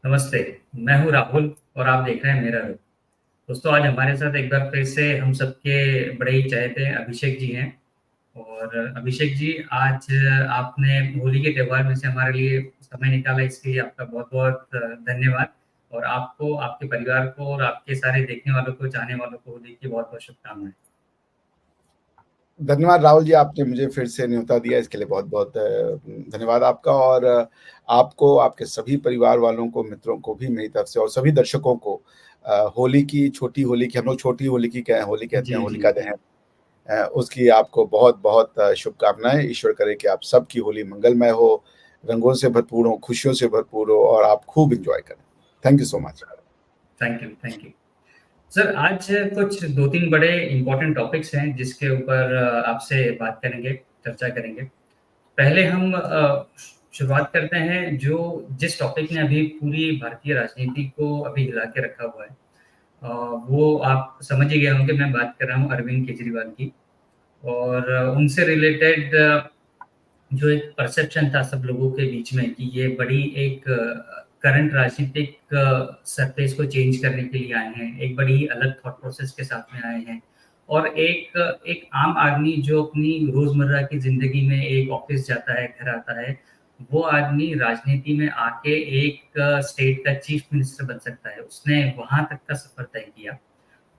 नमस्ते, मैं हूँ राहुल और आप देख रहे हैं मेरा रुख। दोस्तों, आज हमारे साथ एक बार फिर से हम सबके बड़े ही चहेते अभिषेक जी हैं। और अभिषेक जी, आज आपने होली के त्योहार में से हमारे लिए समय निकाला, इसके लिए आपका बहुत-बहुत धन्यवाद। और आपको, आपके परिवार को और आपके सारे देखने वालों को, चाहने वालों को होली की बहुत-बहुत शुभकामनाएँ। धन्यवाद राहुल जी, आपने मुझे फिर से न्योता दिया, इसके लिए बहुत बहुत धन्यवाद आपका। और आपको, आपके सभी परिवार वालों को, मित्रों को भी मेरी तरफ से, और सभी दर्शकों को होली की, छोटी होली की, हम लोग छोटी होली की होली कहते हैं, जी, जी। होलिका दहन, उसकी आपको बहुत बहुत शुभकामनाएं। ईश्वर करे कि आप सबकी होली मंगलमय हो, रंगों से भरपूर हो, खुशियों से भरपूर हो, और आप खूब इंजॉय करें। Thank you so much. Thank you, thank you. Sir, आज कुछ 2-3 बड़े इम्पोर्टेंट टॉपिक्स हैं जिसके ऊपर आपसे बात करेंगे, चर्चा करेंगे। पहले हम शुरुआत करते हैं जो जिस टॉपिक ने अभी पूरी भारतीय राजनीति को अभी हिला के रखा हुआ है। वो आप समझ ही गए होंगे, मैं बात कर रहा हूँ अरविंद केजरीवाल की। और उनसे रिलेटेड जो एक परसेप्शन था सब लोगों के बीच में कि ये बड़ी एक करंट राजनीतिक सरफेस को चेंज करने के लिए आए हैं, एक बड़ी अलग थॉट प्रोसेस के साथ में आए हैं। और एक एक आम आदमी जो अपनी रोजमर्रा की जिंदगी में एक ऑफिस जाता है, घर आता है, वो आदमी राजनीति में आके एक स्टेट का चीफ मिनिस्टर बन सकता है। उसने वहां तक का सफर तय किया।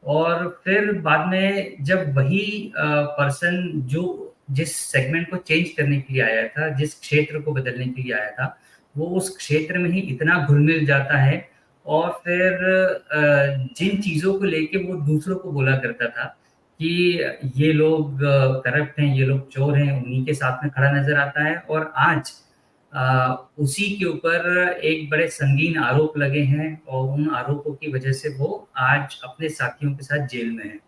और फिर बाद में जब वही पर्सन जो जिस सेगमेंट को चेंज करने के लिए आया था, जिस क्षेत्र को बदलने के लिए आया था, वो उस क्षेत्र में ही इतना घुल-मिल जाता है। और फिर जिन चीज़ों को लेके वो दूसरों को बोला करता था कि ये लोग करप्ट हैं, ये लोग चोर हैं, उन्हीं के साथ में खड़ा नज़र आता है। और आज उसी के ऊपर एक बड़े संगीन आरोप लगे हैं और उन आरोपों की वजह से वो आज अपने साथियों के साथ जेल में है।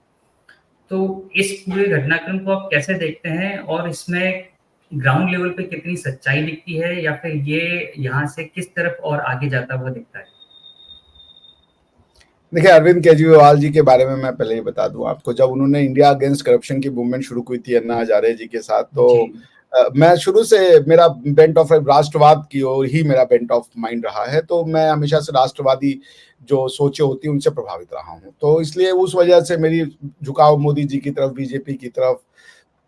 तो इस पूरे घटनाक्रम को आप कैसे देखते हैं और इसमें ग्राउंड लेवल पे कितनी सच्चाई दिखती है या फिर ये यहाँ से किस तरफ और आगे जाता हुआ दिखता है? देखिए, अरविंद केजरीवाल जी के बारे में मैं पहले ही बता दूं आपको, जब उन्होंने इंडिया अगेंस्ट करप्शन की मूवमेंट शुरू की थी अन्ना हजारे जी के साथ, तो जी। मैं शुरू से, मेरा बेंट ऑफ राष्ट्रवाद की ओर ही मेरा बेंट ऑफ माइंड रहा है। तो मैं हमेशा से राष्ट्रवादी जो सोचे होती हैं उनसे प्रभावित रहा हूं, तो इसलिए उस वजह से मेरी झुकाव मोदी जी की तरफ, बीजेपी की तरफ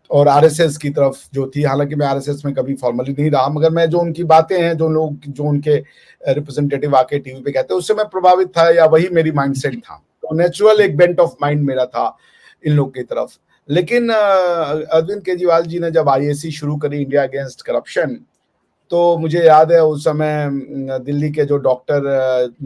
और आरएसएस की तरफ जो थी। हालांकि मैं आरएसएस में कभी फॉर्मली नहीं रहा, मगर मैं जो उनकी बातें हैं, जो लोग, जो उनके रिप्रेजेंटेटिव आके टीवी पे कहते हैं, उससे मैं प्रभावित था, या वही मेरी माइंडसेट जी। था। तो नेचुरल एक बेंट ऑफ माइंड मेरा था इन लोग की तरफ। लेकिन अरविंद केजरीवाल जी ने जब आईएसी शुरू करी, इंडिया अगेंस्ट करप्शन, तो मुझे याद है उस समय दिल्ली के जो डॉक्टर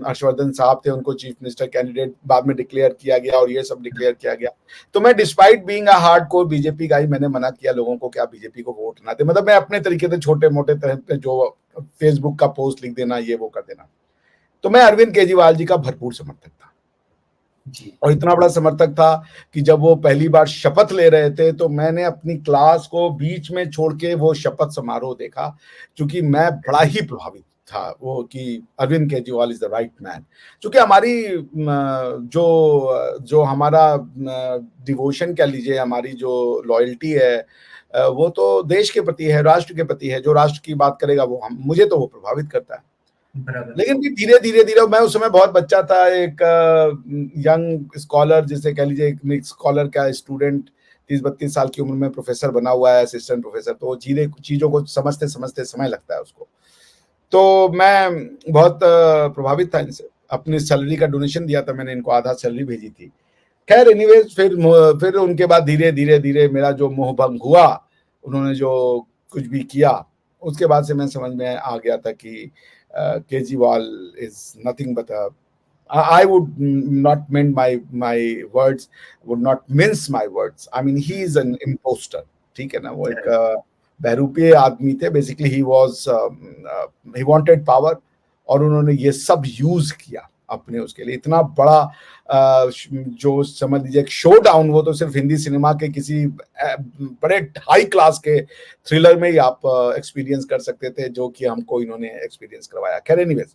हर्षवर्धन साहब थे, उनको चीफ मिनिस्टर कैंडिडेट बाद में डिक्लेयर किया गया, और ये सब डिक्लेयर किया गया। तो मैं, despite being a hardcore BJP गाई, मैंने मना किया लोगों को कि आप बीजेपी को वोट ना दे। मतलब मैं अपने तरीके से छोटे मोटे तरह पे जो फेसबुक का पोस्ट लिख देना, ये वो कर देना। तो मैं अरविंद केजरीवाल जी का भरपूर समर्थक था, जी। और इतना बड़ा समर्थक था कि जब वो पहली बार शपथ ले रहे थे, तो मैंने अपनी क्लास को बीच में छोड़ के वो शपथ समारोह देखा, क्योंकि मैं बड़ा ही प्रभावित था वो कि Arvind Kejriwal is the right man. क्योंकि हमारी जो जो हमारा डिवोशन कह लीजिए, हमारी जो लॉयल्टी है, वो तो देश के प्रति है, राष्ट्र के प्रति है। जो राष्ट्र की बात करेगा वो हम, मुझे तो वो प्रभावित करता है। बराबर। लेकिन फिर धीरे धीरे धीरे, मैं उस समय बहुत बच्चा था, एक यंग स्कॉलर जिसे कह लीजिए, एक स्कॉलर का स्टूडेंट, 30-32 साल की उम्र में प्रोफेसर बना हुआ है, असिस्टेंट प्रोफेसर। तो धीरे चीजों को समझते समझते समय लगता है उसको। तो मैं बहुत प्रभावित था इनसे। अपनी सैलरी का डोनेशन दिया था मैंने इनको, आधा सैलरी भेजी थी। खैर एनीवेज, फिर उनके बाद धीरे धीरे धीरे मेरा जो मोह भंग हुआ, उन्होंने जो कुछ भी किया, उसके बाद से मैं समझ में आ गया था कि Kejriwal is nothing but I would not mend my words, would not mince my words. I mean, he is an imposter. ठीक है ना, वो एक बहरूपीय आदमी थे। बेसिकली he wanted power, और उन्होंने ये सब यूज किया अपने उसके लिए। इतना बड़ा जो समझ लीजिए एक शो डाउन, वो तो सिर्फ हिंदी सिनेमा के किसी बड़े हाई क्लास के थ्रिलर में ही आप एक्सपीरियंस कर सकते थे, जो कि हमको इन्होंने एक्सपीरियंस करवाया। खैर एनीवेज,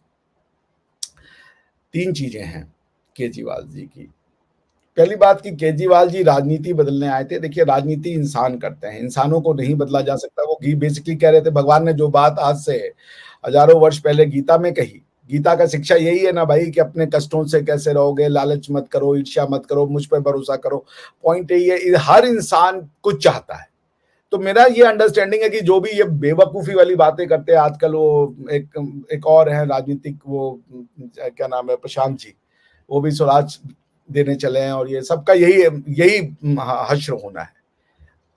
3 चीजें हैं केजरीवाल जी की। पहली बात कि केजरीवाल जी राजनीति बदलने आए थे। देखिए, राजनीति इंसान करते हैं, इंसानों को नहीं बदला जा सकता। वो बेसिकली कह रहे थे, भगवान ने जो बात आज से हजारों वर्ष पहले गीता में कही गीता का शिक्षा यही है ना भाई कि अपने कष्टों से कैसे रहोगे, लालच मत करो, ईर्ष्या मत करो, मुझ पर भरोसा करो। पॉइंट यही है, हर इंसान कुछ चाहता है। तो मेरा ये अंडरस्टैंडिंग है कि जो भी ये बेवकूफी वाली बातें करते हैं आजकल, वो एक और है राजनीतिक, वो क्या नाम है, प्रशांत जी, वो भी स्वराज देने चले हैं, और ये सबका यही यही हश्र होना है।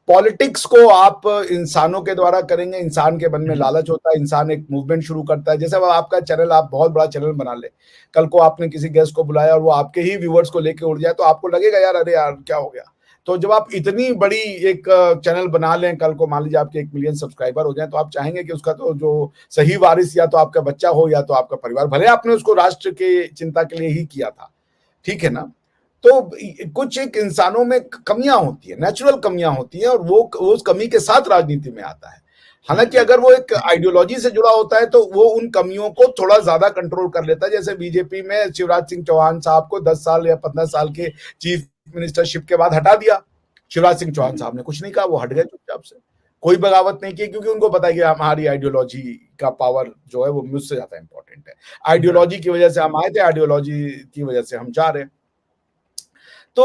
पॉलिटिक्स को आप इंसानों के द्वारा करेंगे, इंसान के मन में लालच होता है, इंसान एक मूवमेंट शुरू करता है। जैसे आपका चैनल, आप बहुत बड़ा चैनल बना ले, कल को आपने किसी गेस्ट को बुलाया और वो आपके ही व्यूअर्स को लेके उड़ जाए, तो आपको लगेगा यार अरे यार क्या हो गया। तो जब आप इतनी बड़ी एक चैनल बना लें, कल को मान लीजिए आपके 1 मिलियन सब्सक्राइबर हो जाए, तो आप चाहेंगे कि उसका तो जो सही वारिस या तो आपका बच्चा हो या तो आपका परिवार, भले आपने उसको राष्ट्र के चिंता के लिए ही किया था, ठीक है ना। तो कुछ एक इंसानों में कमियां होती है, नेचुरल कमियां होती है, और वो उस कमी के साथ राजनीति में आता है। हालांकि अगर वो एक आइडियोलॉजी से जुड़ा होता है तो वो उन कमियों को थोड़ा ज्यादा कंट्रोल कर लेता है। जैसे बीजेपी में शिवराज सिंह चौहान साहब को 10 साल या 15 साल के चीफ मिनिस्टरशिप के बाद हटा दिया। शिवराज सिंह चौहान साहब ने कुछ नहीं कहा, वो हट गए चुपचाप से, कोई बगावत नहीं की, क्योंकि उनको पता है कि हमारी आइडियोलॉजी का पावर जो है वो मुझसे ज्यादा इंपॉर्टेंट है। आइडियोलॉजी की वजह से हम आए थे, आइडियोलॉजी की वजह से हम जा रहे हैं। तो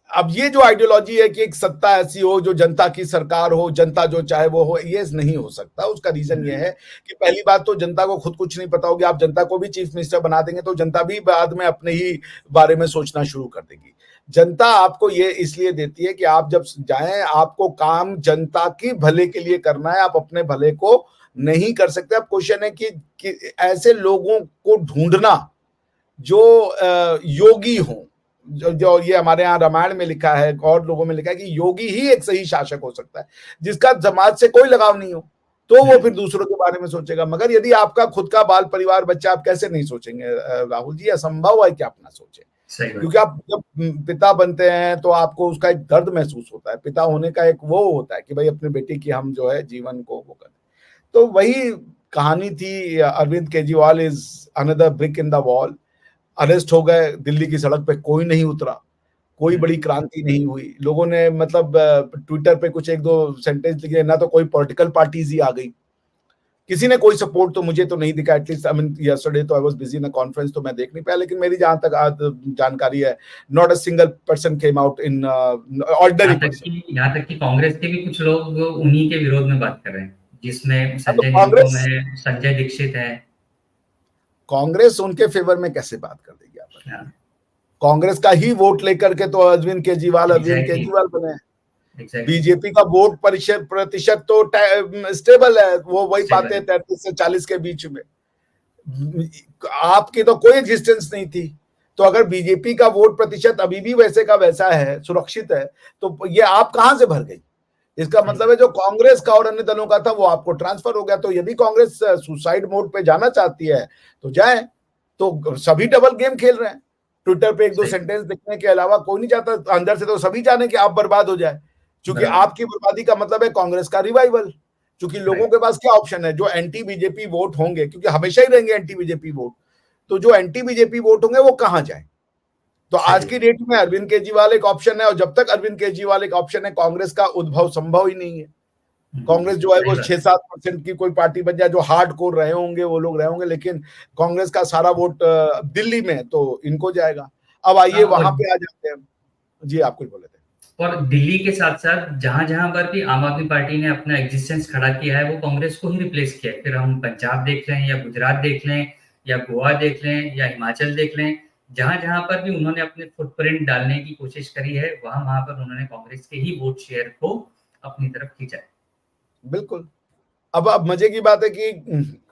अब ये जो आइडियोलॉजी है कि एक सत्ता ऐसी हो जो जनता की सरकार हो, जनता जो चाहे वो हो, ये नहीं हो सकता। उसका रीजन ये है कि पहली बात तो जनता को खुद कुछ नहीं पता होगी। आप जनता को भी चीफ मिनिस्टर बना देंगे तो जनता भी बाद में अपने ही बारे में सोचना शुरू कर देगी। जनता आपको ये इसलिए देती है कि आप जब जाएं, आपको काम जनता की भले के लिए करना है, आप अपने भले को नहीं कर सकते। अब क्वेश्चन है कि ऐसे लोगों को ढूंढना जो योगी हो, जो ये हमारे यहाँ रामायण में लिखा है और लोगों में लिखा है कि योगी ही एक सही शासक हो सकता है, जिसका समाज से कोई लगाव नहीं हो, तो वो फिर दूसरों के बारे में सोचेगा। मगर यदि आपका खुद का बाल परिवार बच्चा, आप कैसे नहीं सोचेंगे राहुल जी? असंभव है कि आप ना सोचें, क्योंकि आप जब पिता बनते हैं तो आपको उसका एक दर्द महसूस होता है। पिता होने का एक वो होता है कि भाई अपने बेटे की हम जो है जीवन को वो करें। तो वही कहानी थी। Arvind Kejriwal is another brick in the wall. Arrest हो गए, दिल्ली की सड़क पे कोई नहीं उतरा, कोई बड़ी क्रांति नहीं हुई। लोगों ने मतलब ट्विटर पे कुछ 1-2 सेंटेंस लिखे, ना तो कोई पॉलिटिकल पार्टीज ही आ गई, किसी ने कोई सपोर्ट तो मुझे तो नहीं दिखा। एटलीस्ट आई मीन यस्टरडे तो I was busy in a conference, तो मैं देख नहीं पाया, लेकिन मेरी जहां तक जानकारी है, not a single person came out in ordinary person. यहाँ तक कि कांग्रेस के भी कुछ लोग उन्हीं के विरोध में बात कर रहे हैं, जिसमें तो संजय कांग्रेस निरुपम है, संजय दीक्षित है। कांग्रेस उनके फेवर में कैसे बात कर देगी आप? हाँ, कांग्रेस का ही वोट लेकर के तो अरविंद केजरीवाल बने। बीजेपी का वोट प्रतिशत तो स्टेबल है, वो वही पाते हैं 33 से 40 के बीच में। आपकी तो कोई एग्जिस्टेंस नहीं थी। तो अगर बीजेपी का वोट प्रतिशत अभी भी वैसे का वैसा है, सुरक्षित है, तो ये आप कहां से भर गई? इसका मतलब है जो कांग्रेस का और अन्य दलों का था वो आपको ट्रांसफर हो गया। तो यदि कांग्रेस सुसाइड मोड पे जाना चाहती है तो जाए। तो सभी डबल गेम खेल रहे हैं। ट्विटर पे 1-2 सेंटेंस लिखने के अलावा कोई नहीं चाहता। अंदर से तो सभी जाने कि आप बर्बाद हो जाए, क्योंकि आपकी बर्बादी का मतलब है कांग्रेस का रिवाइवल। क्योंकि लोगों के पास क्या ऑप्शन है? जो एंटी बीजेपी वोट होंगे, क्योंकि हमेशा ही रहेंगे एंटी बीजेपी वोट, तो जो एंटी बीजेपी वोट होंगे वो कहां जाए? तो आज की डेट में अरविंद केजरीवाल एक ऑप्शन है, और जब तक अरविंद केजरीवाल एक ऑप्शन है, कांग्रेस का उद्भव संभव ही नहीं है। कांग्रेस जो है वो 6-7% की कोई पार्टी बन जाए, जो हार्ड कोर रहे होंगे वो लोग रहे होंगे, लेकिन कांग्रेस का सारा वोट दिल्ली में तो इनको जाएगा। अब आइए वहां पे आ जाते हैं। जी, आप कुछ बोले थे। और दिल्ली के साथ साथ जहां जहां पर भी आम आदमी पार्टी ने अपना एग्जिस्टेंस खड़ा किया है, वो कांग्रेस को ही रिप्लेस किया है। फिर हम पंजाब देख लें या गुजरात देख लें या गोवा देख लें या हिमाचल देख लें, जहां जहां पर भी उन्होंने अपने फुटप्रिंट डालने की कोशिश करी है, वहां पर उन्होंने कांग्रेस के ही वोट शेयर को अपनी तरफ खींचा है। बिल्कुल। अब मजे की बात है कि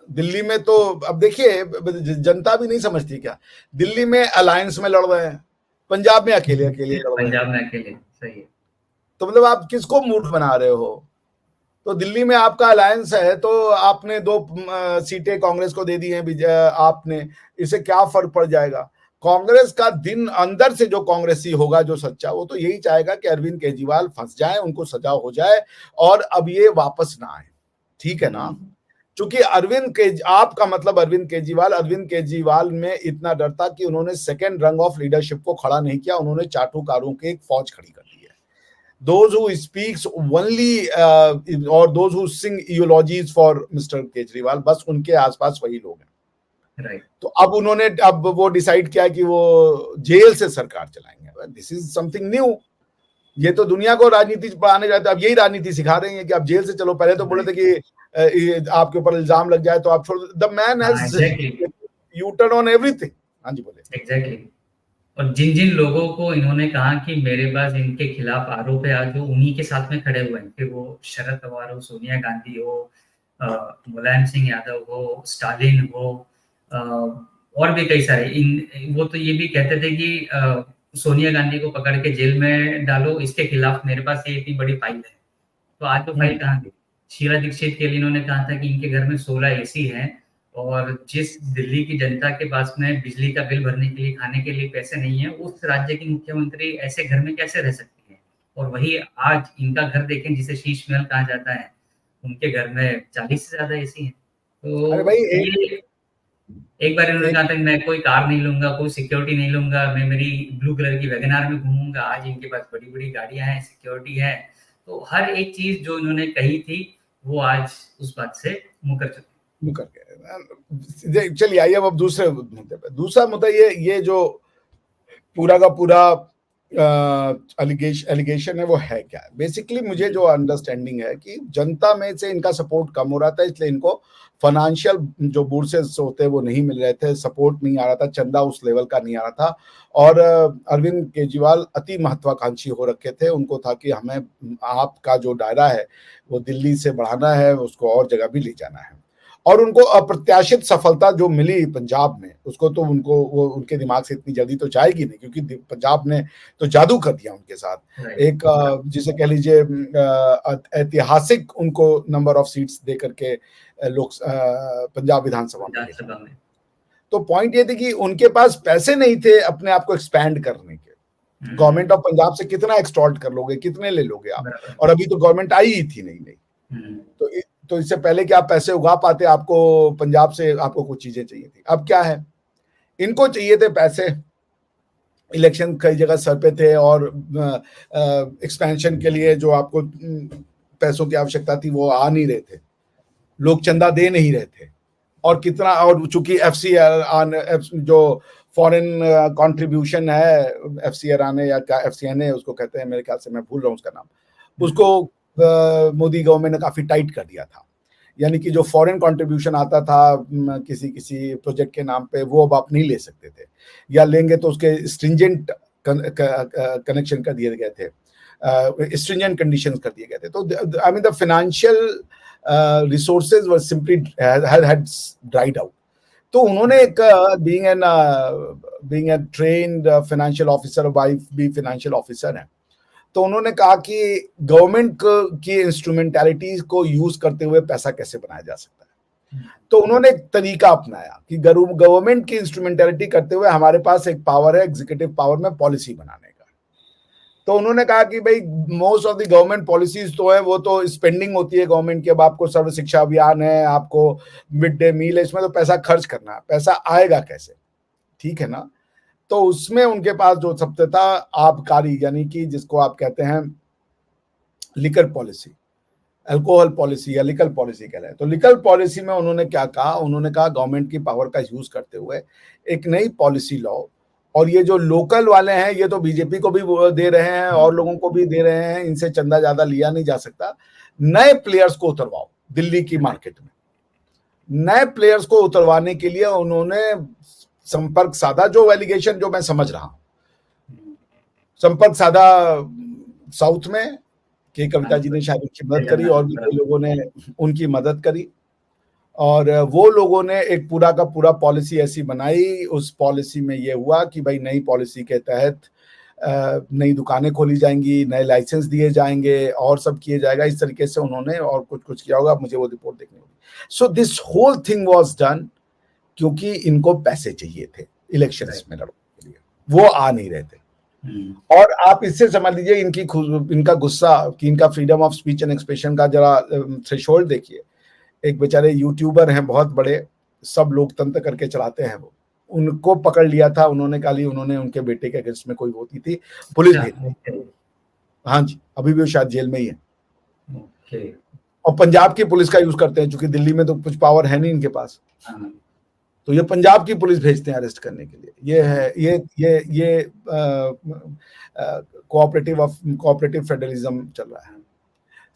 दिल्ली में तो अब देखिए, जनता भी नहीं समझती क्या, दिल्ली में अलायंस में लड़ रहे हैं, पंजाब में अकेले अकेले लड़ रहे हैं। पंजाब में अकेले, सही है। तो मतलब आप किसको मूर्ख बना रहे हो? तो दिल्ली में आपका अलायंस है, तो आपने 2 सीटें कांग्रेस को दे दी हैं, आपने, इससे क्या फर्क पड़ जाएगा? कांग्रेस का दिन अंदर से जो कांग्रेसी होगा, जो सच्चा, वो तो यही चाहेगा कि अरविंद केजरीवाल फंस जाए, उनको सजा हो जाए और अब ये वापस ना आए। ठीक है ना? क्योंकि आपका मतलब अरविंद केजरीवाल में इतना डर था कि उन्होंने सेकेंड रंग ऑफ लीडरशिप को खड़ा नहीं किया, उन्होंने चाटुकारों की एक फौज खड़ी कर दी है। Those who speaks only or those who sing eulogies for Mr. Kejriwal, बस उनके आसपास वही लोग हैं। राइट। तो अब वो डिसाइड किया कि वो जेल से सरकार चलाएंगे। This is something new. ये तो दुनिया को राजनीति पढ़ाने जाते, अब यही राजनीति सिखा रहे हैं कि आप जेल से चलो। पहले तो बोले थे कि आपके ऊपर इल्जाम लग जाए तो आप छोड़। द मैन हाँ, has exactly, U turn on everything. हाँ जी, बोले। एग्जैक्टली। और जिन जिन लोगों को इन्होंने कहा कि मेरे पास इनके खिलाफ आरोप है, आज वो उन्हीं के साथ में खड़े हुए हैं, फिर वो शरद पवार हो, सोनिया गांधी हो, मुलायम सिंह यादव हो, स्टालिन हो, और भी कई सारे। इन वो तो ये भी कहते थे कि सोनिया गांधी को पकड़ के जेल में डालो, इसके खिलाफ मेरे पास ये इतनी बड़ी फाइल है। तो आज वो फाइल कहाँ गई? शीला दीक्षित के लिए इन्होंने कहा था कि इनके घर में 16 एसी हैं, और जिस दिल्ली की जनता के पास में बिजली का बिल भरने के लिए, खाने के लिए पैसे नहीं है, उस राज्य की मुख्यमंत्री ऐसे घर में कैसे रह सकती है? और वही आज इनका घर देखें, जिसे शीश महल कहा जाता है, उनके घर में 40 से ज्यादा एसी हैं। अरे भाई, तो ये एक बार इन्होंने एक कहा था कि मैं कोई कार नहीं लूंगा, कोई सिक्योरिटी नहीं लूंगा, मैं मेरी ब्लू कलर की वैगनआर में घूमूंगा। आज इनके पास बड़ी बड़ी गाड़ियां हैं, सिक्योरिटी है। तो हर एक चीज जो इन्होंने कही थी, वो आज उस बात से मुकर चुके। मुकर गए। चलिए आइए अब दूसरे मुद्दे पे। दूसरा मुद्दा ये जो पूरा का पूरा एलिगेशन है, वो है क्या? बेसिकली मुझे जो अंडरस्टैंडिंग है कि जनता में से इनका सपोर्ट कम हो रहा था, इसलिए इनको फाइनेंशियल जो बुर्सेस होते हैं वो नहीं मिल रहे थे, सपोर्ट नहीं आ रहा था, चंदा उस लेवल का नहीं आ रहा था। और अरविंद केजरीवाल अति महत्वाकांक्षी हो रखे थे। उनको था कि हमें आपका जो दायरा है वो दिल्ली से बढ़ाना है, उसको और जगह भी ले जाना है। और उनको अप्रत्याशित सफलता जो मिली पंजाब में, उसको तो उनको वो उनके दिमाग से इतनी जल्दी तो जाएगी नहीं, क्योंकि पंजाब ने तो जादू कर दिया उनके साथ। एक जिसे कह लीजिए ऐतिहासिक उनको नंबर ऑफ सीट्स दे करके लोग पंजाब विधानसभा में। तो पॉइंट ये थी कि उनके पास पैसे नहीं थे अपने आप को एक्सपैंड करने के। गवर्नमेंट ऑफ पंजाब से कितना एक्सटॉर्ट कर लोगे, कितने ले लोगे आप? और अभी तो गवर्नमेंट आई ही थी नहीं। तो इससे पहले कि आप पैसे उगा पाते, आपको पंजाब से आपको कुछ चीजें चाहिए थी। अब क्या है, इनको चाहिए थे पैसे। इलेक्शन कई जगह सर पे थे, और एक्सपेंशन के लिए जो आपको पैसों की आवश्यकता थी वो आ नहीं रहे थे, लोग चंदा दे नहीं रहे थे। और कितना, और चूंकि जो फॉरेन कंट्रीब्यूशन है, एफसीआर आने या क्या एफसीएनए उसको कहते हैं, मेरे ख्याल से, मैं भूल रहा हूँ उसका नाम, उसको मोदी गवर्नमेंट ने काफी टाइट कर दिया था। यानी कि जो फॉरेन कंट्रीब्यूशन आता था किसी किसी प्रोजेक्ट के नाम पे, वो अब आप नहीं ले सकते थे, या लेंगे तो उसके स्ट्रिंजेंट कनेक्शन कर दिए गए थे, स्ट्रिंजेंट कंडीशंस कर दिए गए थे। तो I mean the financial resources were simply had dried out. तो उन्होंने एक being a trained financial officer, wife भी फाइनेंशियल ऑफिसर है, तो उन्होंने कहा कि गवर्नमेंट की इंस्ट्रूमेंटैलिटीज को यूज करते हुए पैसा कैसे बनाया जा सकता है। तो उन्होंने एक तरीका अपनाया कि गवर्नमेंट की इंस्ट्रूमेंटैलिटी करते हुए हमारे पास एक पावर है, एग्जीक्यूटिव पावर में पॉलिसी बनाने का। तो उन्होंने कहा कि भाई most of the government policies तो है, वो तो स्पेंडिंग होती है गवर्नमेंट की। अब आपको सर्व शिक्षा अभियान है, आपको मिड डे मील है, इसमें तो पैसा खर्च करना है, पैसा आएगा कैसे? ठीक है ना? तो उसमें उनके पास जो सबसे था आबकारी, यानी कि जिसको आप कहते हैं लिकर पॉलिसी, अल्कोहल पॉलिसी या लिकर पॉलिसी कह रहे हैं। तो लिकर पॉलिसी में उन्होंने क्या कहा, उन्होंने कहा गवर्नमेंट की पावर का यूज करते हुए एक नई पॉलिसी लाओ, और ये जो लोकल वाले हैं ये तो बीजेपी को भी दे रहे हैं और लोगों को भी दे रहे हैं, इनसे चंदा ज्यादा लिया नहीं जा सकता। नए प्लेयर्स को उतरवाओ दिल्ली की मार्केट में। नए प्लेयर्स को उतरवाने के लिए उन्होंने संपर्क साधा, जो एलिगेशन जो मैं समझ रहा हूं, संपर्क साधा साउथ में, के कविता जी ने शायद उनकी मदद करी, और भी कई लोगों ने उनकी मदद करी, और वो लोगों ने एक पूरा का पूरा पॉलिसी ऐसी बनाई। उस पॉलिसी में ये हुआ कि भाई नई पॉलिसी के तहत नई दुकानें खोली जाएंगी, नए लाइसेंस दिए जाएंगे, और सब किए जाएगा। इस तरीके से उन्होंने और कुछ किया होगा, मुझे वो रिपोर्ट देखनी होगी। So this whole thing was done क्योंकि इनको पैसे चाहिए थे इलेक्शंस में लड़ने के लिए, वो आ नहीं रहे थे। और आप इससे समझ लीजिए इनका गुस्सा कि इनका freedom of speech and expression का जरा थ्रेशोल्ड देखिए। एक बेचारे यूट्यूबर हैं बहुत बड़े, सब लोकतंत्र करके चलाते हैं, वो उनको पकड़ लिया था उन्होंने, खाली उन्होंने उनके बेटे के अगेंस्ट में कोई होती थी, पुलिस भेज दी। हाँ जी, अभी भी वो शायद जेल में ही है। और पंजाब की पुलिस का यूज करते हैं, क्योंकि दिल्ली में तो कुछ पावर है नहीं इनके पास। तो ये पंजाब की पुलिस भेजते हैं अरेस्ट करने के लिए। ये है ये कोऑपरेटिव फेडरलिज्म चल रहा है।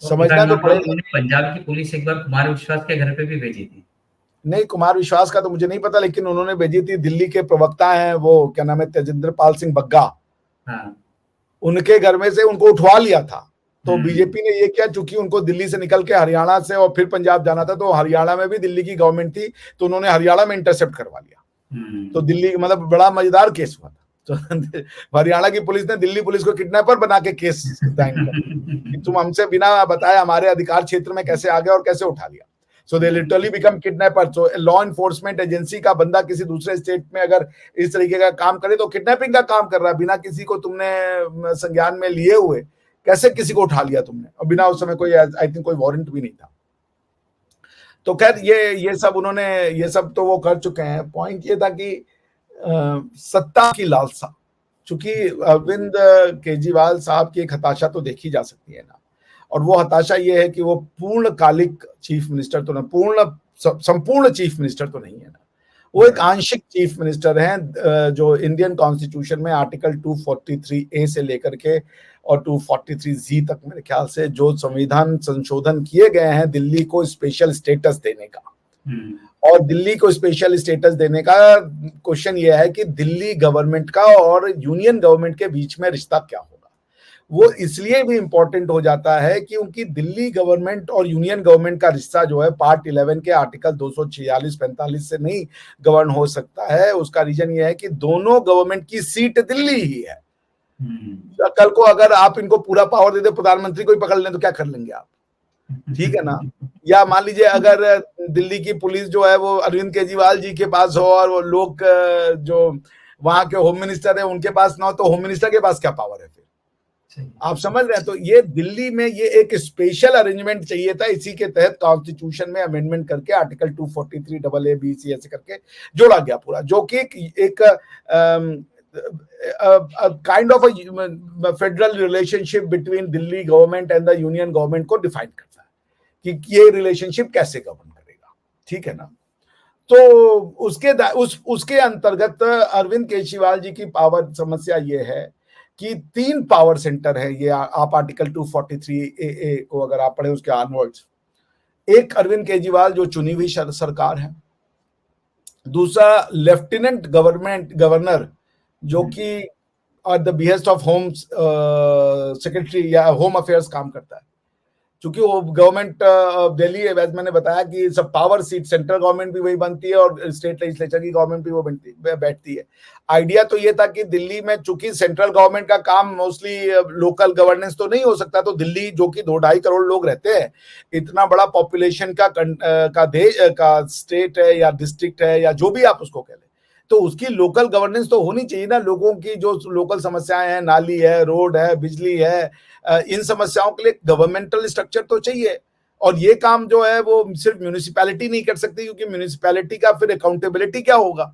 तो समझना तो पड़ेगा। पंजाब की पुलिस एक बार कुमार विश्वास के घर पे भी भेजी थी। नहीं, कुमार विश्वास का तो मुझे नहीं पता, लेकिन उन्होंने भेजी थी। दिल्ली के प्रवक्ता हैं वो, क्या नाम है, तेजिंदर पाल सिंह बग्गा, हाँ। उनके घर में से उनको उठवा लिया था। तो बीजेपी ने ये किया, चूंकि उनको दिल्ली से निकल के हरियाणा से और फिर पंजाब जाना था, तो हरियाणा में भी दिल्ली की गवर्नमेंट थी, तो उन्होंने हरियाणा में इंटरसेप्ट करवा लिया। तो दिल्ली, मतलब बड़ा मजेदार केस हुआ था। तो हरियाणा की पुलिस ने दिल्ली पुलिस को किडनैपर बना के केस दायर किया, तुम हमसे बिना बताए हमारे अधिकार क्षेत्र में कैसे आ गए और कैसे उठा लिया। So they literally become kidnapper. So law enforcement agency का बंदा किसी दूसरे स्टेट में अगर इस तरीके का काम करे तो किडनैपिंग का काम कर रहा है, बिना किसी को तुमने संज्ञान में लिए हुए कैसे किसी को उठा लिया तुमने, और बिना उस समय कोई, आई थिंक कोई वारंट भी नहीं था। तो खैर ये सब उन्होंने, ये सब तो वो कर चुके हैं। पॉइंट ये था कि सत्ता की लालसा, चूंकि अरविंद केजरीवाल साहब की एक हताशा तो देखी जा सकती है ना, और वो हताशा ये है कि वो पूर्णकालिक चीफ मिनिस्टर तो ना, संपूर्ण चीफ मिनिस्टर तो नहीं है ना, वो एक आंशिक चीफ मिनिस्टर हैं, जो इंडियन कॉन्स्टिट्यूशन में आर्टिकल 243A से लेकर के और 243Z तक मेरे ख्याल से जो संविधान संशोधन किए गए हैं दिल्ली को स्पेशल स्टेटस देने का, और दिल्ली को स्पेशल स्टेटस देने का क्वेश्चन ये है कि दिल्ली गवर्नमेंट का और यूनियन गवर्नमेंट के बीच में रिश्ता क्या होगा। वो इसलिए भी इंपॉर्टेंट हो जाता है कि उनकी दिल्ली गवर्नमेंट और यूनियन गवर्नमेंट का रिश्ता जो है पार्ट 11 के आर्टिकल 246-45 से नहीं गवर्न हो सकता है। उसका रीजन ये है कि दोनों गवर्नमेंट की सीट दिल्ली ही है। कल को अगर आप इनको पूरा पावर दे दे, प्रधानमंत्री को ही पकड़ लें तो क्या कर लेंगे आप, ठीक है ना। या मान लीजिए अगर दिल्ली की पुलिस जो है वो अरविंद केजरीवाल जी के पास हो और वो लोग जो वहां के होम मिनिस्टर है उनके पास ना हो, तो होम मिनिस्टर के पास क्या पावर है फिर, आप समझ रहे हैं। तो ये दिल्ली में ये एक स्पेशल अरेंजमेंट चाहिए था, इसी के तहत कॉन्स्टिट्यूशन में अमेंडमेंट करके आर्टिकल 243AA ऐसे करके जोड़ा गया पूरा, जो कि एक kind of a federal relationship between Delhi government and the union government को डिफाइन करता है कि ये रिलेशनशिप कैसे गवर्न करेगा, ठीक है ना। तो उसके अंतर्गत अरविंद केजरीवाल जी की पावर समस्या ये है कि 3 पावर सेंटर है। ये आप आर्टिकल 243AA को अगर आप पढ़े उसके ऑनवर्ड्स, एक अरविंद केजरीवाल जो चुनी हुई सरकार है, दूसरा लेफ्टिनेंट गवर्नर जो कि at the behest of home secretary या होम अफेयर्स काम करता है, क्योंकि वो गवर्नमेंट दिल्ली, एज मैंने बताया कि सब पावर सीट, सेंट्रल गवर्नमेंट भी वही बनती है और स्टेट लेजिस्लेचर की गवर्नमेंट भी वो बैठती है। आइडिया तो ये था कि दिल्ली में चूंकि सेंट्रल गवर्नमेंट का काम मोस्टली लोकल गवर्नेंस तो नहीं हो सकता, तो दिल्ली जो कि 2-2.5 करोड़ लोग रहते हैं, इतना बड़ा पॉपुलेशन का देश का स्टेट है या डिस्ट्रिक्ट है या जो भी आप उसको कह लें, तो उसकी लोकल गवर्नेंस तो होनी चाहिए ना। लोगों की जो लोकल समस्याएं हैं, नाली है, रोड है, बिजली है, इन समस्याओं के लिए गवर्नमेंटल स्ट्रक्चर तो चाहिए। और ये काम जो है वो सिर्फ म्यूनिसिपैलिटी नहीं कर सकती, क्योंकि म्यूनिसिपैलिटी का फिर अकाउंटेबिलिटी क्या होगा।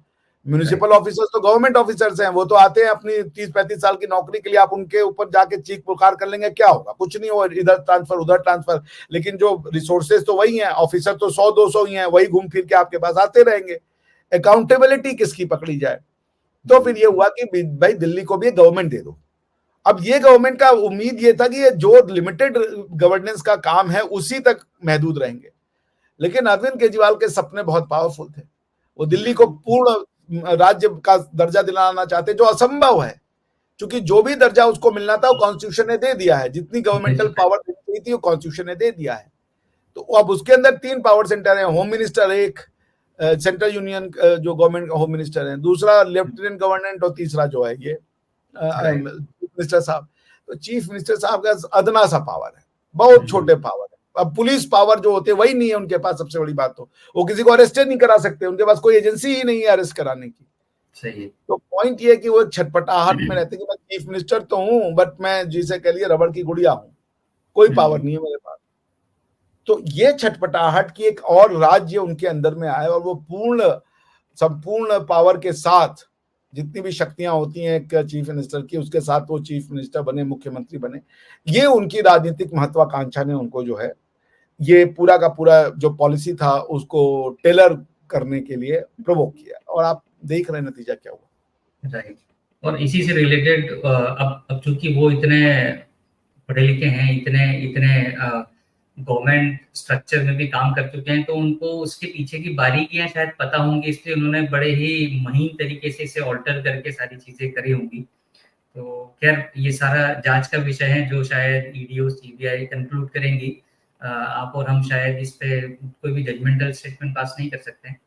म्यूनिसिपल ऑफिसर्स तो गवर्नमेंट ऑफिसर्स हैं, वो तो आते हैं अपनी 30-35 साल की नौकरी के लिए, आप उनके ऊपर जाके चीख पुकार कर लेंगे, क्या होगा, कुछ नहीं होगा, इधर ट्रांसफर उधर ट्रांसफर। लेकिन जो रिसोर्सेज तो वही हैं, ऑफिसर तो 100-200 ही हैं, वही घूम फिर के आपके पास आते रहेंगे। अकाउंटेबिलिटी किसकी पकड़ी जाए। तो फिर ये हुआ कि भाई दिल्ली को भी गवर्नमेंट दे दो। अब ये गवर्नमेंट का उम्मीद ये था कि ये जो लिमिटेड गवर्नेंस का काम है उसी तक महदूद रहेंगे, लेकिन अरविंद केजरीवाल के सपने बहुत पावरफुल थे। वो दिल्ली को पूर्ण राज्य का दर्जा दिलाना चाहते, जो असंभव है, क्योंकि जो भी दर्जा उसको मिलना था वो कॉन्स्टिट्यूशन ने दे दिया है। जितनी गवर्नमेंटल पावर देनी चाहिए थी वो कॉन्स्टिट्यूशन ने दे दिया है। तो अब उसके अंदर 3 पावर सेंटर है, होम मिनिस्टर एक, सेंट्रल यूनियन जो गवर्नमेंट होम मिनिस्टर है, दूसरा लेफ्टिनेंट गवर्नर, और तीसरा जो है ये चीफ मिनिस्टर साहब। तो चीफ मिनिस्टर साहब का अदना सा पावर है, बहुत छोटे पावर है। अब पुलिस पावर जो होते वही नहीं है उनके पास। सबसे बड़ी बात तो वो किसी को अरेस्ट नहीं करा सकते, उनके पास कोई एजेंसी ही नहीं है अरेस्ट कराने की। सही। तो पॉइंट ये है कि वो छटपटाहट में रहते कि मैं चीफ मिनिस्टर तो हूं, बट मैं जिसे कह लिए रबड़ की गुड़िया हूं, कोई पावर नहीं है मेरे पास। तो ये छटपटाहट की एक और राज्य उनके अंदर में आए, और वो संपूर्ण पावर के साथ जितनी भी शक्तियां होती हैं एक चीफ मिनिस्टर की, उसके साथ वो चीफ मिनिस्टर बने, मुख्यमंत्री बने। ये उनकी राजनीतिक महत्वाकांक्षा ने उनको जो है ये पूरा का पूरा जो पॉलिसी था उसको टेलर करने के लिए प्रोवोक किया, और आप देख रहे हैं नतीजा क्या हुआ। राइट। और इसी से रिलेटेड अब चूंकि वो इतने पढ़े लिखे हैं, इतने इतने गवर्नमेंट स्ट्रक्चर में भी काम कर चुके हैं, तो उनको उसके पीछे की बारीकियां शायद पता होंगी, इसलिए उन्होंने बड़े ही महीन तरीके से इसे ऑल्टर करके सारी चीजें करी होंगी। तो खैर ये सारा जांच का विषय है जो शायद ईडी और सीबीआई कंक्लूड करेंगी। आप और हम शायद इस पे कोई भी जजमेंटल स्टेटमेंट पास नहीं कर सकते हैं,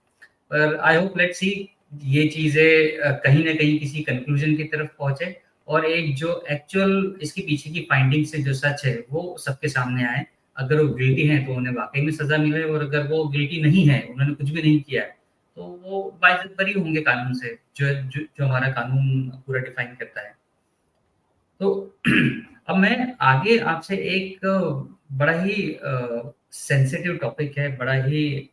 पर आई होप लेट्स सी ये चीजें कहीं ना कहीं किसी कंक्लूजन की तरफ पहुंचे, और एक जो एक्चुअल इसके पीछे की फाइंडिंग से जो सच है वो सबके सामने आए। अगर वो गिल्टी हैं तो उन्हें वाकई में सजा मिले, और अगर वो गिल्टी नहीं है, उन्होंने कुछ भी नहीं किया है, तो वो बाइज्जत बरी होंगे कानून से, जो हमारा कानून पूरा डिफाइन करता है। तो अब मैं आगे आपसे एक बड़ा ही सेंसिटिव टॉपिक है, बड़ा ही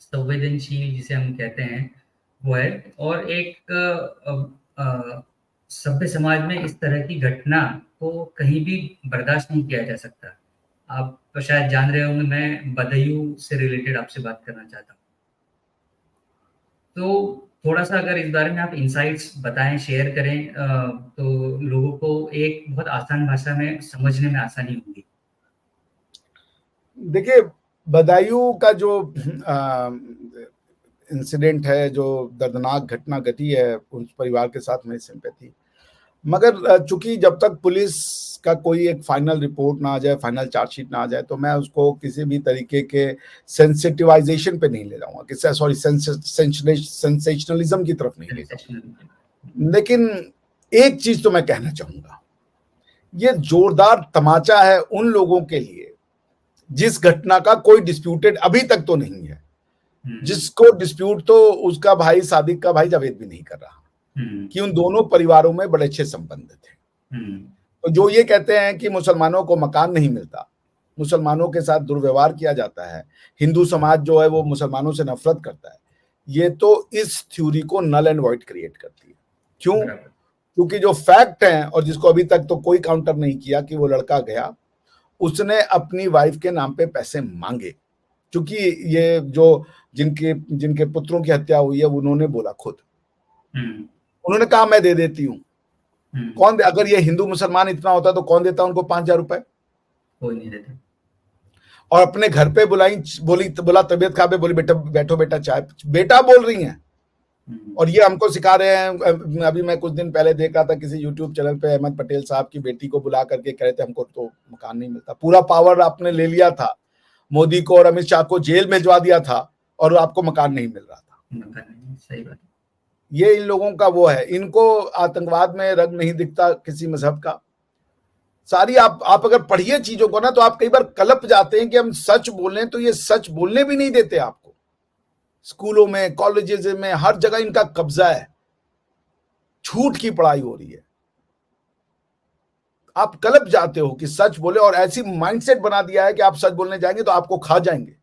संवेदनशील जिसे हम कहते हैं वो है, और एक सभ्य समाज में इस तरह की घटना को कहीं भी बर्दाश्त नहीं किया जा सकता। आप तो शायद जान रहे होंगे मैं बदायूं से रिलेटेड आपसे बात करना चाहता हूँ। तो थोड़ा सा अगर इस बारे में आप इंसाइट्स बताएं, शेयर करें, तो लोगों को एक बहुत आसान भाषा में समझने में आसानी होगी। देखिए, बदायूं का जो इंसिडेंट है, जो दर्दनाक घटना घटी है, उस परिवार के साथ मेरी सिंपैथी, मगर चूंकि जब तक पुलिस का कोई एक फाइनल रिपोर्ट ना आ जाए, फाइनल चार्जशीट ना आ जाए, तो मैं उसको किसी भी तरीके के सेंसिटिवाइजेशन पे नहीं ले जाऊंगा, किसी सॉरी सेंसेशनलिज्म की तरफ नहीं ले जाऊंगा। लेकिन एक चीज तो मैं कहना चाहूंगा, ये जोरदार तमाचा है उन लोगों के लिए जिस घटना का कोई डिस्प्यूटेड अभी तक तो नहीं है, जिसको डिस्प्यूट तो उसका भाई सादिक का भाई जावेद भी नहीं कर रहा कि उन दोनों परिवारों में बड़े अच्छे संबंध थे। तो जो ये कहते हैं कि मुसलमानों को मकान नहीं मिलता, मुसलमानों के साथ दुर्व्यवहार किया जाता है, हिंदू समाज जो है वो मुसलमानों से नफरत करता है, ये तो इस थ्योरी को नल एंड वॉइड क्रिएट करती है। क्यों? क्योंकि जो फैक्ट है, और जिसको अभी तक तो कोई काउंटर नहीं किया, कि वो लड़का गया, उसने अपनी वाइफ के नाम पे पैसे मांगे, क्योंकि ये जो जिनके पुत्रों की हत्या हुई है, उन्होंने बोला खुद, उन्होंने कहा मैं दे देती हूँ। कौन दे? अगर ये हिंदू मुसलमान इतना होता तो कौन देता उनको 5,000 रुपए? कोई नहीं देता। और अपने घर पे बोला तबीयत खराब है, बोली बेटा बैठो, बेटा चाय, बेटा बोल रही हैं। और ये हमको सिखा रहे हैं। अभी मैं कुछ दिन पहले देख रहा था किसी यूट्यूब चैनल पे, अहमद पटेल साहब की बेटी को बुला करके कह रहे थे हमको तो मकान नहीं मिलता। पूरा पावर आपने ले लिया था, मोदी को और अमित शाह को जेल में भिजवा दिया था, और आपको मकान नहीं मिल रहा था। सही बात। ये इन लोगों का वो है, इनको आतंकवाद में रंग नहीं दिखता किसी मजहब का। सारी आप अगर पढ़िए चीजों को ना, तो आप कई बार कलप जाते हैं कि हम सच बोलें, तो ये सच बोलने भी नहीं देते आपको। स्कूलों में, कॉलेजेस में, हर जगह इनका कब्जा है, झूठ की पढ़ाई हो रही है। आप कलप जाते हो कि सच बोले, और ऐसी माइंडसेट बना दिया है कि आप सच बोलने जाएंगे तो आपको खा जाएंगे।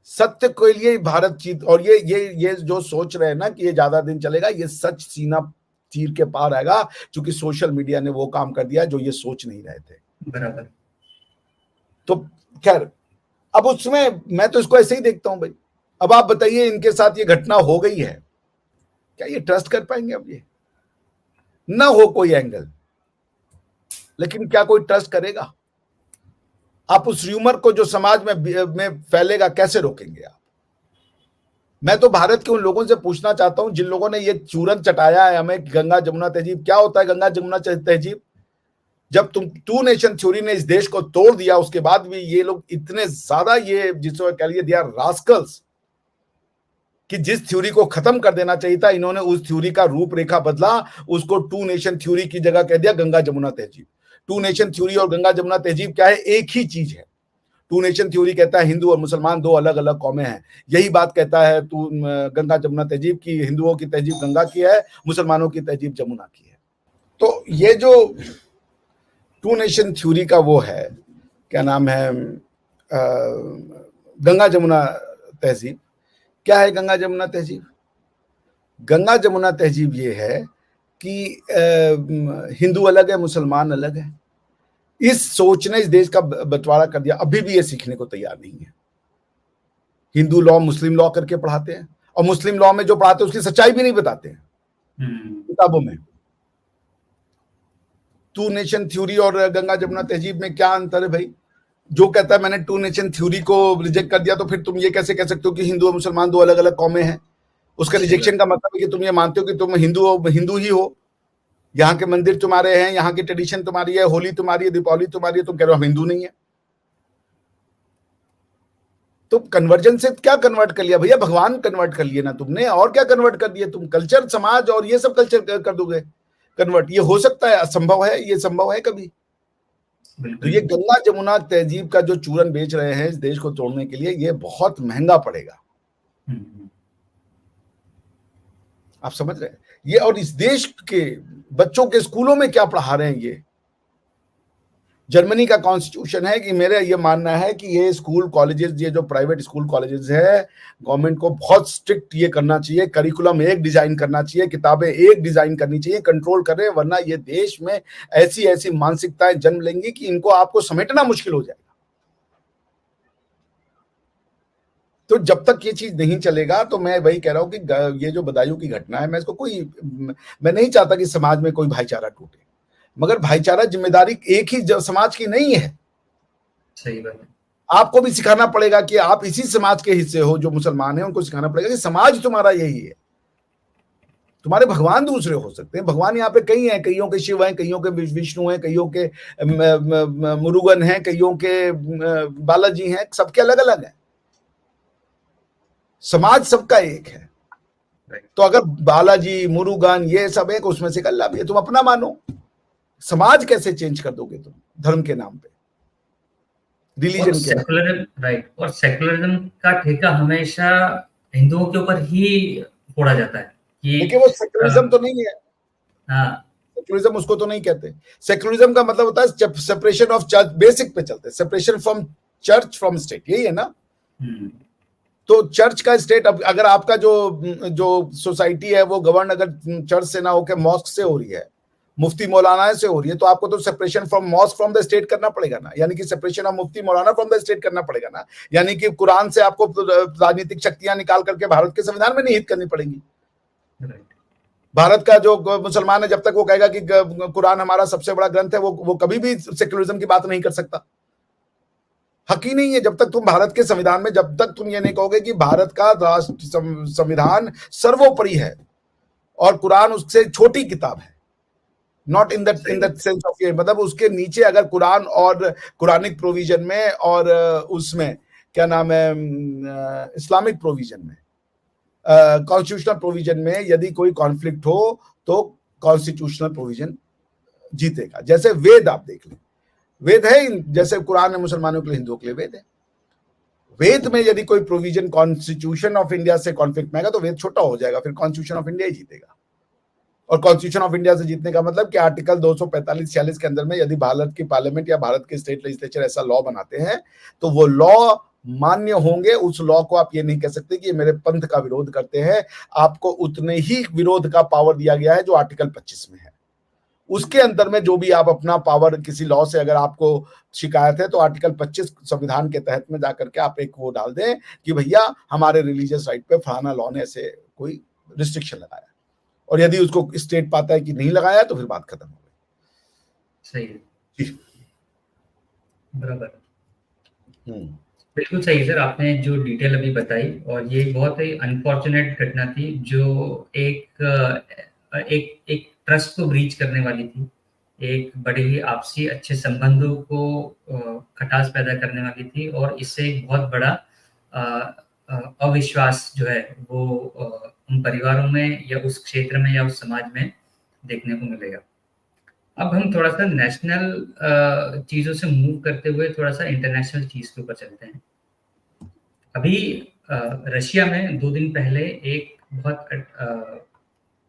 सत्य के लिए भारत जीत, और ये जो सोच रहे हैं ना कि ये ज्यादा दिन चलेगा, ये सच सीना चीर के पार आएगा, क्योंकि सोशल मीडिया ने वो काम कर दिया जो ये सोच नहीं रहे थे। बराबर। तो खैर, अब उसमें मैं तो इसको ऐसे ही देखता हूं भाई। अब आप बताइए, इनके साथ ये घटना हो गई है, क्या ये ट्रस्ट कर पाएंगे? अब ये ना हो कोई एंगल, लेकिन क्या कोई ट्रस्ट करेगा? आप उस र्यूमर को जो समाज में फैलेगा, कैसे रोकेंगे आप? मैं तो भारत के उन लोगों से पूछना चाहता हूं जिन लोगों ने ये चूरन चटाया है हमें, गंगा जमुना तहजीब। क्या होता है गंगा जमुना तहजीब? जब तुम टू नेशन थ्योरी ने इस देश को तोड़ दिया, उसके बाद भी ये लोग इतने ज्यादा, ये जिसको कह लीजिए दे आर रास्कल्स, कि जिस थ्योरी को खत्म कर देना चाहिए था, इन्होंने उस थ्योरी का रूपरेखा बदला, उसको टू नेशन थ्योरी की जगह कह दिया गंगा जमुना तहजीब। टू नेशन थ्योरी और गंगा जमुना तहजीब क्या है? एक ही चीज है। टू नेशन थ्योरी कहता है हिंदू और मुसलमान दो अलग अलग कौमें हैं, यही बात कहता है टू गंगा जमुना तहजीब की, हिंदुओं की तहजीब गंगा की है, मुसलमानों की तहजीब जमुना की है। तो ये जो टू नेशन थ्योरी का वो है, क्या नाम है, गंगा जमुना तहजीब। क्या है गंगा जमुना तहजीब? गंगा जमुना तहजीब ये है कि हिंदू अलग है, मुसलमान अलग है। इस सोच ने इस देश का बंटवारा कर दिया। अभी भी ये सीखने को तैयार नहीं है। हिंदू लॉ मुस्लिम लॉ करके पढ़ाते हैं, और मुस्लिम लॉ में जो पढ़ाते हैं उसकी सच्चाई भी नहीं बताते हैं किताबों में। टू नेशन थ्योरी और गंगा जमुना तहजीब में क्या अंतर है भाई? जो कहता है मैंने टू नेशन थ्योरी को रिजेक्ट कर दिया, तो फिर तुम ये कैसे कह सकते हो कि हिंदू और मुसलमान दो अलग अलग कौमें हैं? उसका रिजेक्शन का मतलब है कि तुम ये मानते हो कि तुम हिंदू ही हो, यहाँ के मंदिर तुम्हारे हैं, यहाँ की ट्रेडिशन तुम्हारी है, होली तुम्हारी है, दीपावली तुम्हारी है, तुम कह रहे हो हम हिंदू नहीं है। तो कन्वर्जन से क्या कन्वर्ट कर लिया भैया? भगवान कन्वर्ट कर लिए ना तुमने, और क्या कन्वर्ट कर दिए तुम? कल्चर, समाज और ये सब कल्चर कर दोगे कन्वर्ट? ये हो सकता है? असंभव है, ये संभव है कभी? तो ये गंगा जमुना तहजीब का जो चूरन बेच रहे हैं इस देश को तोड़ने के लिए, ये बहुत महंगा पड़ेगा। आप समझ रहे हैं ये? और इस देश के बच्चों के स्कूलों में क्या पढ़ा रहे हैं ये? जर्मनी का कॉन्स्टिट्यूशन है कि मेरा ये मानना है कि ये स्कूल कॉलेजेस, ये जो प्राइवेट स्कूल कॉलेजेस है, गवर्नमेंट को बहुत स्ट्रिक्ट ये करना चाहिए, करिकुलम एक डिजाइन करना चाहिए, किताबें एक डिजाइन करनी चाहिए, कंट्रोल कर रहे हैं, वरना ये देश में ऐसी ऐसी मानसिकताएं जन्म लेंगी कि इनको आपको समेटना मुश्किल हो जाएगा। तो जब तक ये चीज नहीं चलेगा, तो मैं वही कह रहा हूं कि ये जो बदायूं की घटना है, मैं नहीं चाहता कि समाज में कोई भाईचारा टूटे, मगर भाईचारा जिम्मेदारी एक ही समाज की नहीं है। सही बात है। आपको भी सिखाना पड़ेगा कि आप इसी समाज के हिस्से हो, जो मुसलमान हैं उनको सिखाना पड़ेगा कि समाज तुम्हारा यही है। तुम्हारे भगवान दूसरे हो सकते हैं, भगवान यहाँ पे कई हैं, कईयों के शिव हैं, कईयों के विष्णु हैं, कईयों के मुरुगन हैं, कईयों के बालाजी हैं, सबके अलग अलग हैं। समाज सबका एक है। तो अगर बालाजी, मुरुगन ये सब एक, उसमें से अल्लाह भी है, तुम अपना मानो। समाज कैसे चेंज कर दोगे तुम धर्म के नाम पे, रिलीजन के नाम पे? राइट। और सेकुलरिज्म का ठेका हमेशा हिंदुओं के ऊपर ही फोड़ा जाता है कि देखिए वो सेकुलरिज्म तो नहीं है। हाँ, सेकुलरिज्म उसको तो नहीं कहते। सेकुलरिज्म का मतलब होता है सेपरेशन ऑफ चर्च, बेसिक पे चलते हैं, separation from church from state, यही है ना? तो चर्च का स्टेट, अगर आपका जो सोसाइटी है वो गवर्न अगर चर्च से ना होकर मॉस्क से हो रही है, मुफ्ती मौलाना से हो रही है, तो आपको तो separation from mosque from the state करना पड़ेगा ना, यानी कि separation of Mufti Maulana from the state करना पड़ेगा ना, यानी कि कुरान से आपको राजनीतिक शक्तियां निकाल करके भारत के संविधान में निहित करनी पड़ेगी। भारत का जो मुसलमान है, जब तक वो कहेगा कि कुरान हमारा सबसे बड़ा ग्रंथ है, वो कभी भी सेक्युलरिज्म की बात नहीं कर सकता। हक ही नहीं है जब तक तुम भारत के संविधान में, जब तक तुम ये नहीं कहोगे कि भारत का राष्ट्र संविधान सर्वोपरि है और कुरान उससे छोटी किताब है, not in that sense of ये, मतलब उसके नीचे अगर कुरान और कुरानिक प्रोविजन में और उसमें क्या नाम है इस्लामिक प्रोविजन में, कॉन्स्टिट्यूशनल प्रोविजन में यदि कोई कॉन्फ्लिक्ट हो तो कॉन्स्टिट्यूशनल प्रोविजन जीतेगा। जैसे वेद आप देख लें, वेद है, जैसे कुरान है मुसलमानों के लिए, हिंदुओं के लिए वेद है। वेद में यदि कोई प्रोविजन कॉन्स्टिट्यूशन ऑफ इंडिया से कॉन्फ्लिक्ट में आएगा तो वेद छोटा हो जाएगा, फिर कॉन्स्टिट्यूशन ऑफ इंडिया ही जीतेगा। और कॉन्स्टिट्यूशन ऑफ इंडिया से जीतने का मतलब कि आर्टिकल 245-46 के अंदर में यदि भारत की पार्लियामेंट या भारत के स्टेट लेजिस्लेचर ऐसा लॉ बनाते हैं तो वो लॉ मान्य होंगे। उस लॉ को आप ये नहीं कह सकते कि ये मेरे पंथ का विरोध करते हैं। आपको उतने ही विरोध का पावर दिया गया है जो आर्टिकल 25 में है। उसके अंदर में जो भी आप अपना पावर, किसी लॉ से अगर आपको शिकायत है तो आर्टिकल 25 संविधान के तहत में जाकर के आप एक वो डाल दें कि भैया हमारे रिलीजियस राइट पे फलाना लॉ ने ऐसे कोई रिस्ट्रिक्शन लगाया, और यदि उसको स्टेट पाता है कि नहीं लगाया तो फिर बात खत्म हो गई। सही है, बराबर। बिल्कुल सही सर, आपने जो डिटेल अभी बताई, और ये बहुत ही अनफॉर्चुनेट घटना थी जो एक ट्रस्ट को ब्रीच करने वाली थी, एक बड़े ही आपसी अच्छे संबंधों को खटास पैदा करने वाली थी, और इससे एक बहुत बड़ा अविश्वास जो है वो उन परिवारों में या उस क्षेत्र में या उस समाज में देखने को मिलेगा। अब हम थोड़ा सा नेशनल चीजों से मूव करते हुए थोड़ा सा इंटरनेशनल चीज के ऊपर चलते हैं। अभी रशिया में 2 दिन पहले एक बहुत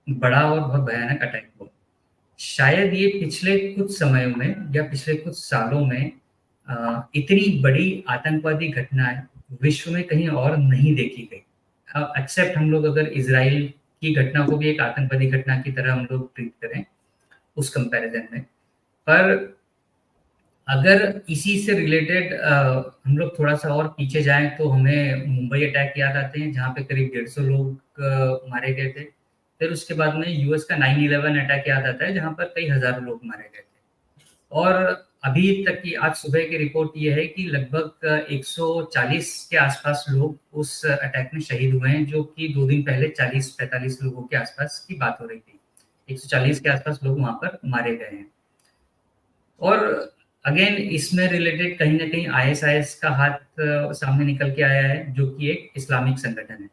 बड़ा और बहुत भयानक अटैक हुआ। शायद ये पिछले कुछ समयों में या पिछले कुछ सालों में इतनी बड़ी आतंकवादी घटनाएं विश्व में कहीं और नहीं देखी गई, एक्सेप्ट हम लोग अगर इजराइल की घटना को भी एक आतंकवादी घटना की तरह हम लोग ट्रीट करें उस कंपैरिजन में। पर अगर इसी से रिलेटेड हम लोग थोड़ा-सा और पीछे जाएँ तो हमें मुंबई अटैक याद आते हैं, जहाँ पे करीब 150 लोग मारे गए थे। फिर उसके बाद में यूएस का 9/11 अटैक याद आता है, जहाँ पर कई हज़ारों लोग मारे गए थे। और अभी तक की आज सुबह की रिपोर्ट ये है कि लगभग 140 के आसपास लोग उस अटैक में शहीद हुए हैं, जो कि 2 दिन पहले 40-45 लोगों के आसपास की बात हो रही थी। 140 के आसपास लोग वहाँ पर मारे गए हैं। और अगेन इसमें रिलेटेड कहीं न कहीं आईएसआईएस का हाथ सामने निकल के आया है, जो कि एक इस्लामिक संगठन है।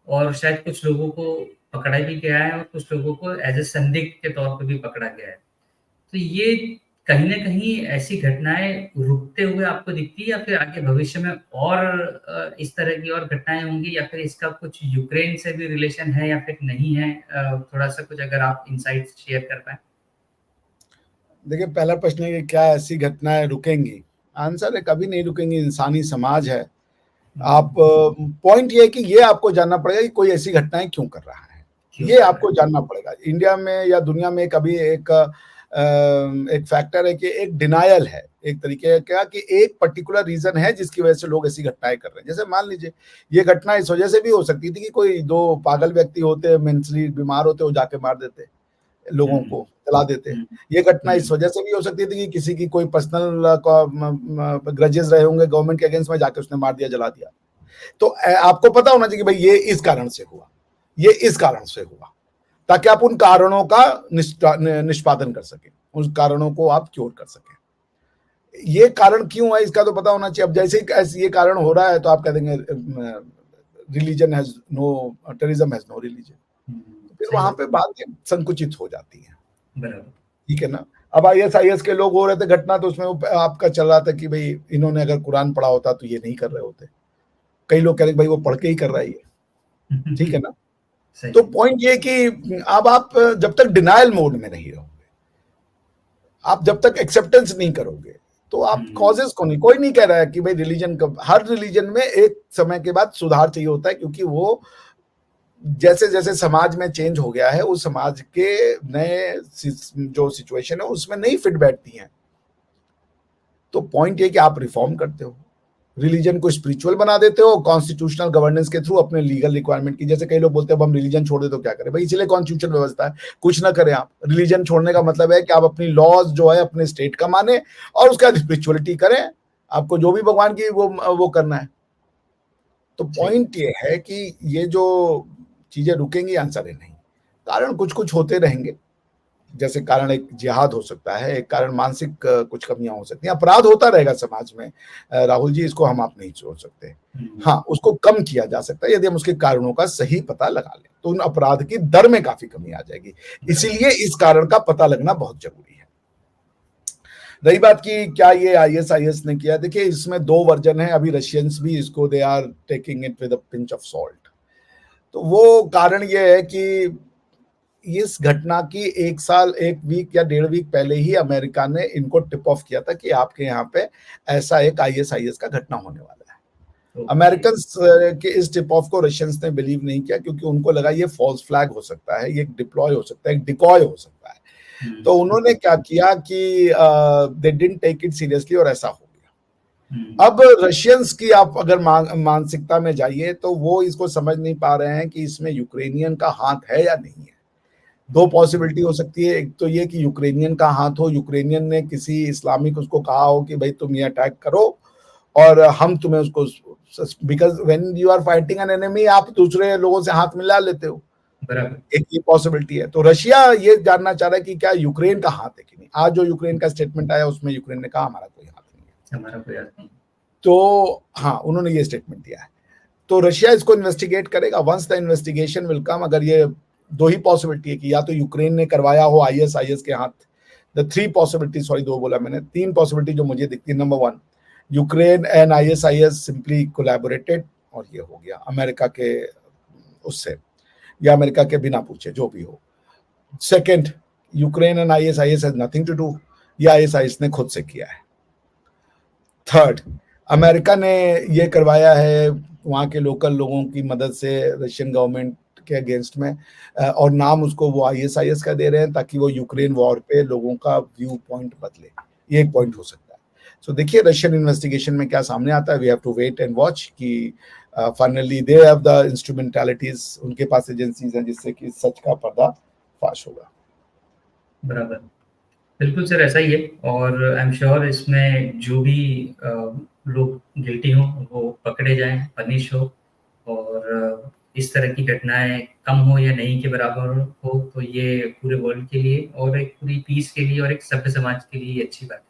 और शायद कुछ लोगों को पकड़ा भी गया है और कुछ लोगों को एज़ अ संदिग्ध के तौर पे भी पकड़ा गया है। तो ये कहीं न कहीं ऐसी घटनाएँ रुकते हुए आपको दिखती है या फिर आगे भविष्य में और इस तरह की और घटनाएँ होंगी या फिर इसका कुछ यूक्रेन से भी रिलेशन है या फिर नहीं है? थोड़ा-सा कुछ अगर आप इनसाइट्स शेयर कर पाएँ? देखिए, पहला प्रश्न है कि क्या ऐसी घटनाएँ रुकेंगी? आंसर है कभी नहीं रुकेंगी, इंसानी समाज है। आप पॉइंट ये है कि ये आपको जानना पड़ेगा कि कोई ऐसी घटनाएँ क्यों कर रहा है। ये आपको जानना पड़ेगा। इंडिया में या दुनिया में कभी एक फैक्टर है कि एक डिनायल है, एक तरीके का कि एक पर्टिकुलर रीज़न है जिसकी वजह से लोग ऐसी घटनाएँ कर रहे हैं। जैसे मान लीजिए, ये घटना इस वजह से भी हो सकती थी कि कोई 2 पागल व्यक्ति होते, मेंटली बीमार होते, वो जाके मार देते लोगों को, जला देते। ये घटना इस वजह से भी हो सकती थी कि किसी की कोई पर्सनल ग्रजेस रहे होंगे गवर्नमेंट के अगेंस्ट में, जाके उसने मार दिया, जला दिया। तो आपको पता होना चाहिए कि भाई ये इस कारण से हुआ, ये इस कारण से हुआ, ताकि आप उन कारणों का निष्पादन कर सकें, उन कारणों को आप क्योर कर सकें। ये कारण क्यों है इसका तो पता होना चाहिए। अब जैसे ही ये कारण हो रहा है तो आप कह देंगे religion has no, terrorism has no religion. फिर वहां पे बातें संकुचित हो जाती हैं। बराबर। ठीक है ना। अब आईएसआईएस के लोग हो रहे थे घटना, तो उसमें आपका चल रहा था कि भाई इन्होंने अगर कुरान पढ़ा होता तो ये नहीं कर रहे होते। कई लोग कह रहे भाई वो पढ़ के ही कर रहा है ये। ठीक है ना। तो पॉइंट ये कि अब आप जब तक डिनायल मोड में नहीं रहोगे, आप जब तक एक्सेप्टेंस नहीं करोगे, तो आप कॉजेस को नहीं, कोई नहीं कह रहा है कि भाई रिलीजन का, हर रिलीजन में एक समय के बाद सुधार चाहिए होता है, क्योंकि वो जैसे जैसे समाज में चेंज हो गया है, उस समाज के नए जो सिचुएशन है उसमें नहीं फिट बैठती हैं। तो पॉइंट ये कि आप रिफॉर्म करते हो, रिलीजन को स्पिरिचुअल बना देते हो कॉन्स्टिट्यूशनल गवर्नेंस के थ्रू, अपने लीगल रिक्वायरमेंट की। जैसे कई लोग बोलते हैं अब हम रिलीजन छोड़ दे तो क्या करें, भाई इसलिए कॉन्स्टिट्यूशन व्यवस्था है, कुछ ना करें आप। रिलीजन छोड़ने का मतलब है कि आप अपनी लॉज जो है अपने स्टेट का माने और उसके बाद स्पिरिचुअलिटी करें, आपको जो भी भगवान की वो करना है। तो पॉइंट ये है कि ये जो चीजें रुकेंगी, आंसर है नहीं। कारण कुछ कुछ होते रहेंगे, जैसे कारण एक जिहाद हो सकता है, एक कारण मानसिक कुछ कमियां हो सकती हैं, अपराध होता रहेगा समाज में राहुल जी, इसको हम आप नहीं छोड़ सकते। हाँ, उसको कम किया जा सकता है यदि हम उसके कारणों का सही पता लगा लें, तो उन अपराध की दर में काफी कमी आ जाएगी। इसीलिए इस कारण का पता लगना बहुत जरूरी है। रही बात की क्या ये आईएसआईएस ने किया, देखिए इसमें 2 वर्जन है, अभी रशियंस भी इसको they are taking it with a pinch of salt. तो वो कारण ये है कि इस घटना की 1 साल, 1 वीक या 1.5 वीक पहले ही अमेरिका ने इनको टिप ऑफ किया था कि आपके यहाँ पे ऐसा एक आईएसआईएस का घटना होने वाला है। अमेरिकन के इस टिप ऑफ को रशियंस ने बिलीव नहीं किया, क्योंकि उनको लगा ये फॉल्स फ्लैग हो सकता है, ये डिप्लॉय हो सकता है, एक डिकॉय हो सकता है। तो उन्होंने क्या किया कि they didn't take it seriously और ऐसा हो गया। अब रशियंस की आप अगर मानसिकता में जाइए तो वो इसको समझ नहीं पा रहे हैं कि इसमें यूक्रेनियन का हाथ है या नहीं है। 2 पॉसिबिलिटी हो सकती है, एक तो ये कि यूक्रेनियन का हाथ हो, यूक्रेनियन ने किसी इस्लामिक उसको कहा हो कि भाई तुम ये अटैक करो और हम तुम्हें उसको, because when you are fighting an enemy आप दूसरे लोगों से हाथ मिला लेते हो। एक ये पॉसिबिलिटी है। तो रशिया ये जानना चाह रहा है कि क्या यूक्रेन का हाथ है कि नहीं। आज जो यूक्रेन का स्टेटमेंट आया उसमें यूक्रेन ने कहा हमारा कोई हाथ नहीं है, हमारा कोई हाथ नहीं। तो हाँ, उन्होंने ये स्टेटमेंट दिया है। तो रशिया इसको इन्वेस्टिगेट करेगा। Once the investigation will come, अगर ये 2 ही पॉसिबिलिटी है कि या तो यूक्रेन ने करवाया हो आईएसआईएस के हाथ, द 3 पॉसिबिलिटी, सॉरी 2 बोला मैंने, 3 पॉसिबिलिटी जो मुझे दिखती है। Number 1, Ukraine and ISIS simply collaborated और ये हो गया अमेरिका के उससे, या अमेरिका के बिना पूछे, जो भी हो। Second, Ukraine and ISIS has nothing to do, ये आईएसआईएस ने खुद से किया है। थर्ड, अमेरिका ने ये करवाया है वहाँ के लोकल लोगों की मदद से रशियन गवर्नमेंट के अगेंस्ट में, और नाम उसको वो आईएसआईएस का दे रहे हैं ताकि वो यूक्रेन वॉर पे लोगों का व्यू पॉइंट बदले। ये एक पॉइंट हो सकता है। सो देखिए रशियन इन्वेस्टिगेशन में क्या सामने आता है, we have to wait and watch कि finally they have the instrumentalities, उनके पास एजेंसीज हैं जिससे कि सच का पर्दा फाश होगा। बराबर। बिल्कुल सर, ऐसा ही है और आई एम श्योर इसमें जो भी लोग गिल्टी हों वो पकड़े जाएँ, पनिश हो और इस तरह की घटनाएँ कम हो या नहीं के बराबर हो, तो ये पूरे वर्ल्ड के लिए और एक पूरी पीस के लिए और एक सभ्य समाज के लिए ये अच्छी बात है।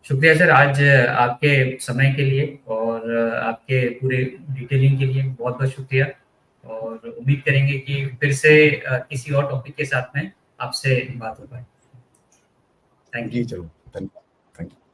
शुक्रिया सर आज आपके समय के लिए और आपके पूरे डिटेलिंग के लिए बहुत-बहुत शुक्रिया और उम्मीद करेंगे कि फिर से किसी और टॉपिक के साथ में आपसे बात हो पाए। Thank ji you. जरूर, धन्यवाद, थैंक यू।